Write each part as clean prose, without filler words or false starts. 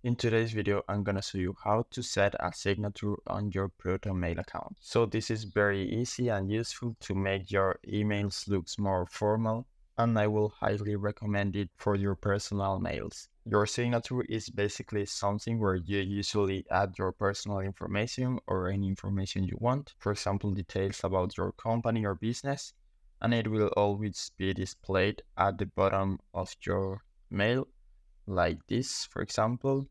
In today's video, I'm gonna show you how to set a signature on your Proton mail account. So this is very easy and useful to make your emails look more formal, and I will highly recommend it for your personal mails. Your signature is basically something where you usually add your personal information or any information you want, for example, details about your company or business, and it will always be displayed at the bottom of your mail like this, for example.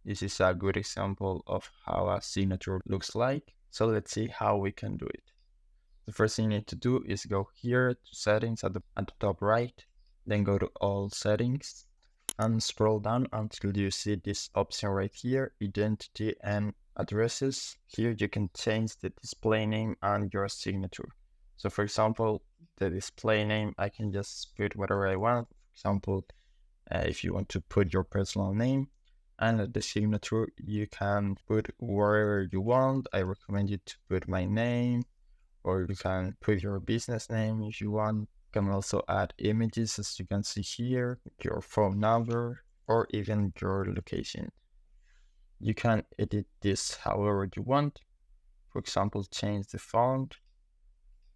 This is a good example of how a signature looks like. So let's see how we can do it. The first thing you need to do is go here to settings at the top right, then go to all settings and scroll down until you see this option right here, identity and addresses. Here you can change the display name and your signature. So for example, the display name, I can just put whatever I want. For example, if you want to put your personal name, and at the signature, you can put wherever you want. I recommend you to put my name, or you can put your business name if you want. You can also add images, as you can see here, your phone number, or even your location. You can edit this however you want. For example, change the font.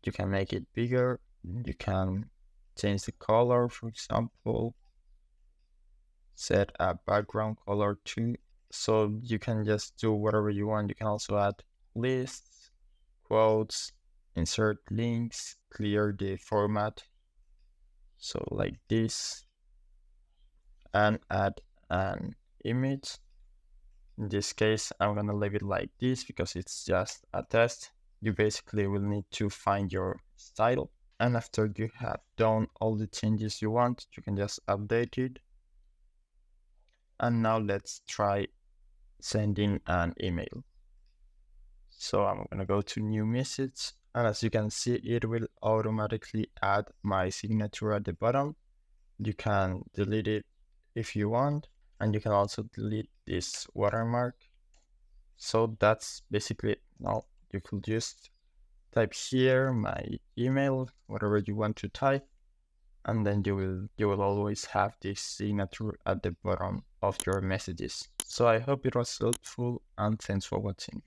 You can make it bigger. You can change the color, for example. Set a background color too, so you can just do whatever you want. You can also add lists, quotes, insert links, clear the format, so like this, and add an image. In this case, I'm gonna leave it like this because it's just a test. You basically will need to find your style, and after you have done all the changes you want, you can just update it. And now let's try sending an email. So I'm going to go to new message, and as you can see, it will automatically add my signature at the bottom. You can delete it if you want, and you can also delete this watermark. So that's basically it. Now you could just type here my email, whatever you want to type, and then you will always have this signature at the bottom of your messages. So I hope it was helpful, and thanks for watching.